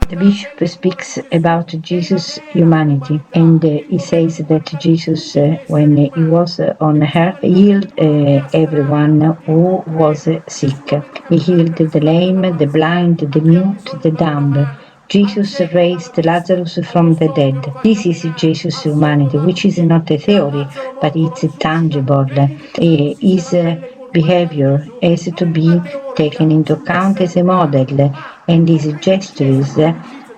The bishop speaks about Jesus' humanity, and he says that Jesus, when he was on earth, healed everyone who was sick. He healed the lame, the blind, the mute, the dumb. Jesus raised Lazarus from the dead. This is Jesus' humanity, which is not a theory, but it's tangible. His behavior has to be taken into account as a model, and his gestures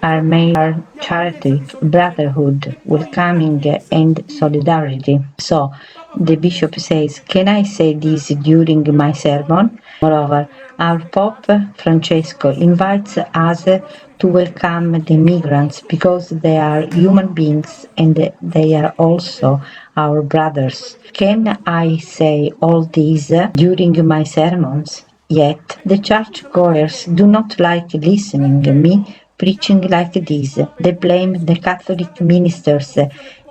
are made are charity, brotherhood, welcoming, and solidarity. So the bishop says, can I say this during my sermon? Moreover, our Pope Francesco invites us to welcome the migrants because they are human beings and they are also our brothers. Can I say all this during my sermons? Yet the churchgoers do not like listening me preaching like this. They blame the Catholic ministers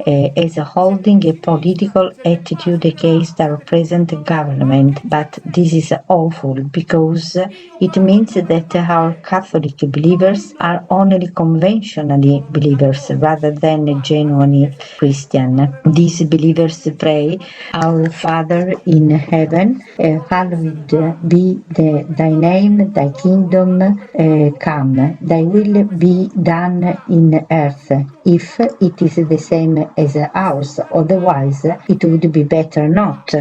as holding a political attitude against our present government, but this is awful because it means that our Catholic believers are only conventionally believers rather than genuinely Christian. These believers pray, Our Father in heaven, hallowed be thy name, thy kingdom come, thy will be done in earth, if it is the same as ours, otherwise it would be better not.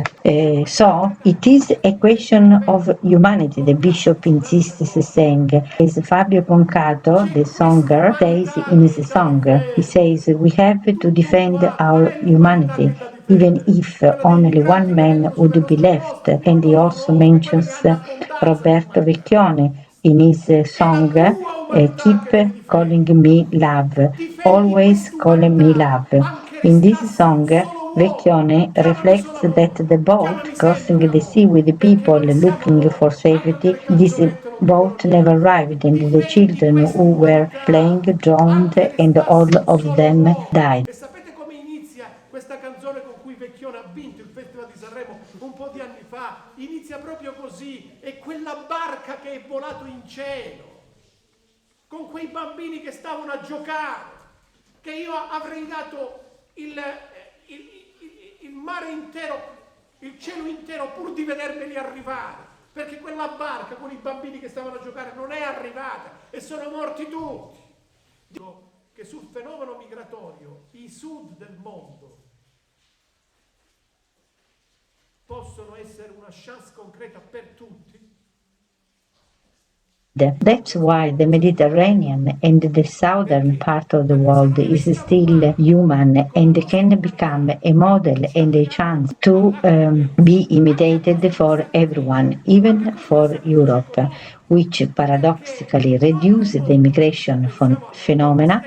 So it is a question of humanity, the bishop insists, saying, as Fabio Poncato, the songer, says in his song. He says, we have to defend our humanity, even if only one man would be left. And he also mentions Roberto Vecchione in his song, Keep Calling Me Love, Always Calling Me Love. In this song, Vecchione reflects that the boat crossing the sea with the people looking for safety, this boat never arrived and the children who were playing drowned and all of them died. E sapete come inizia questa canzone con cui Vecchione ha vinto il Festival di Sanremo un po' di anni fa? Inizia proprio così, è quella barca che è volato in cielo, con quei bambini che stavano a giocare, che io avrei dato il mare intero, il cielo intero pur di vedermeli arrivare, perché quella barca con i bambini che stavano a giocare non è arrivata e sono morti tutti. Dico che sul fenomeno migratorio i sud del mondo possono essere una chance concreta per tutti. That's why the Mediterranean and the southern part of the world is still human and can become a model and a chance to be imitated for everyone, even for Europe, which paradoxically reduce the immigration phenomena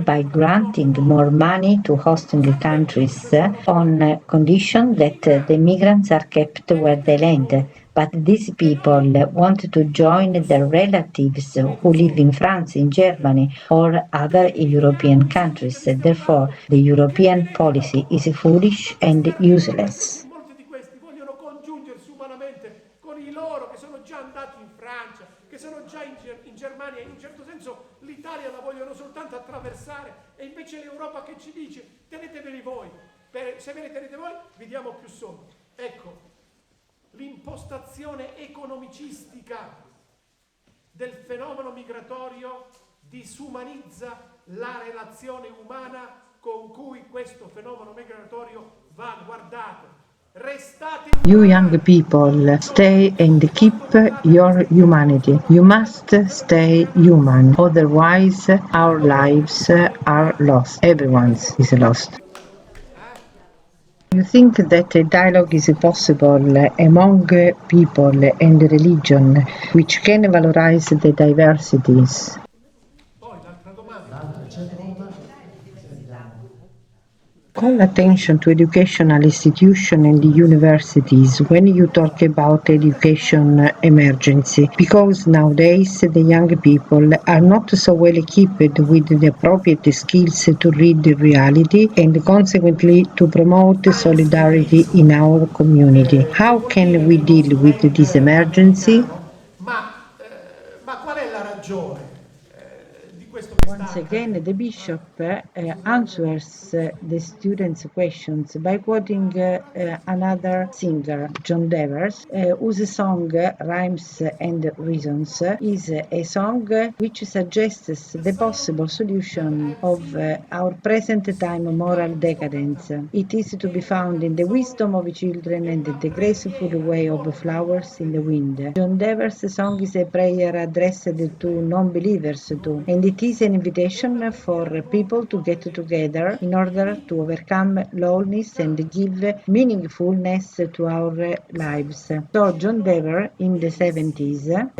by granting more money to hosting countries on condition that the migrants are kept where they land. But these people want to join their relatives who live in France, in Germany, or other European countries. Therefore, the European policy is foolish and useless. Molti di questi vogliono congiungersi umanamente con i loro che sono già andati in Francia, che sono già in Germania, in un certo senso l'Italia la vogliono soltanto attraversare e invece l'Europa che ci dice teneteveli voi, se ve ne tenete voi vi diamo più soldi. Ecco, l'impostazione economicistica del fenomeno migratorio disumanizza la relazione umana con cui questo fenomeno migratorio va guardato. You young people, stay and keep your humanity. You must stay human, otherwise our lives are lost. Everyone's is lost. You think that a dialogue is possible among people and religion which can valorize the diversities? Call attention to educational institutions and universities when you talk about education emergency, because nowadays the young people are not so well equipped with the appropriate skills to read the reality and consequently to promote solidarity in our community. How can we deal with this emergency? Ma Ma qual è la ragione di questo che sta Once again, accadendo? the bishop Scusate. answers the students' questions by quoting another singer, John Devers, whose song Rhymes and Reasons is a song which suggests the possible solution of our present time moral decadence. It is to be found in the wisdom of children and the graceful way of flowers in the wind. John Devers' song is a prayer addressed to non-believers too, and it is an invitation for people to get together in order to overcome loneliness and give meaningfulness to our lives. So John Dever in the 70s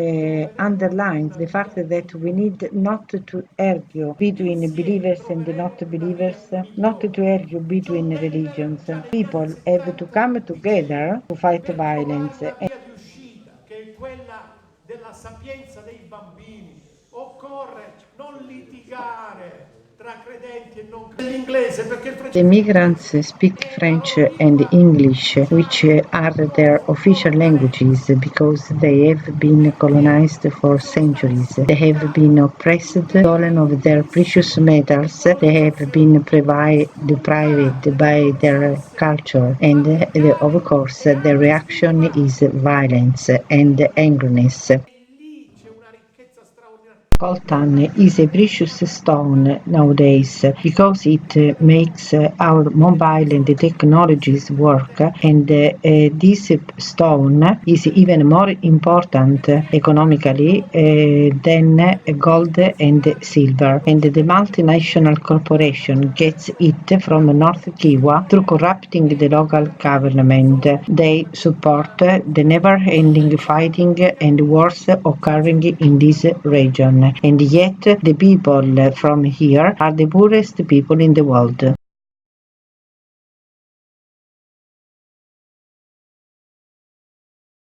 underlines the fact that we need not to argue between believers and not believers, not to argue between religions. People have to come together to fight Per trovare violence. una via di uscita, che è quella della sapienza dei bambini. Occorre non litigare tra credenti e non credenti. L'inglese, perché il The francese migrants speak è la French loro and lingua English, which ufficiale. are Loro their sono official loro parenti. languages because they have been Perché colonized for sono stati centuries. They have sfruttati been oppressed, dai stolen of their precious sistemi di metals, they have been colonizzazione, deprived sfruttati dalle by loro their risorse culture, and of materiali course e the anche reaction spirituali. is violence and angriness. E lì c'è una ricchezza straordinaria. Coltan is a precious stone nowadays because it makes our mobile and the technologies work, and this stone is even more important economically than gold and silver, and the multinational corporation gets it from North Kivu through corrupting the local government. They support the never-ending fighting and wars occurring in this region, and yet the people from here are the poorest people in the world.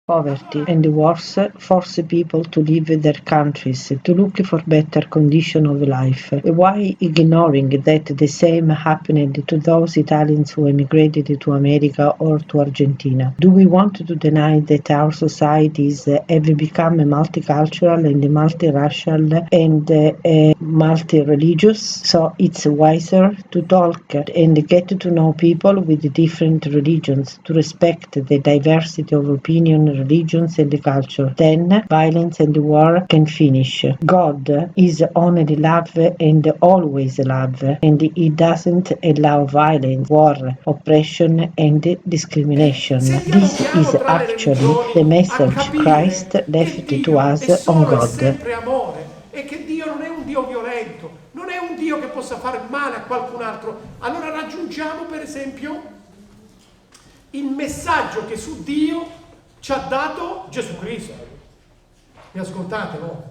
Poverty and wars force people to leave their countries to look for better conditions of life. Why ignoring that the same happened to those Italians who emigrated to America or to Argentina? Do we want to deny that our societies have become multicultural and multiracial and multi-religious? So it's wiser to talk and get to know people with different religions, to respect the diversity of opinion, religions and culture. Then violence and war can finish. God is only love and always love, and He doesn't allow violence, war, oppression and discrimination. This is Sentiamo tra le actually religioni the a message capire Christ che left to Dio è us on solo e God. sempre amore e che Dio non è un Dio violento, non è un Dio che possa fare male a qualcun altro. Allora raggiungiamo per esempio il messaggio che su Dio ci ha dato Gesù Cristo. Mi ascoltate, no?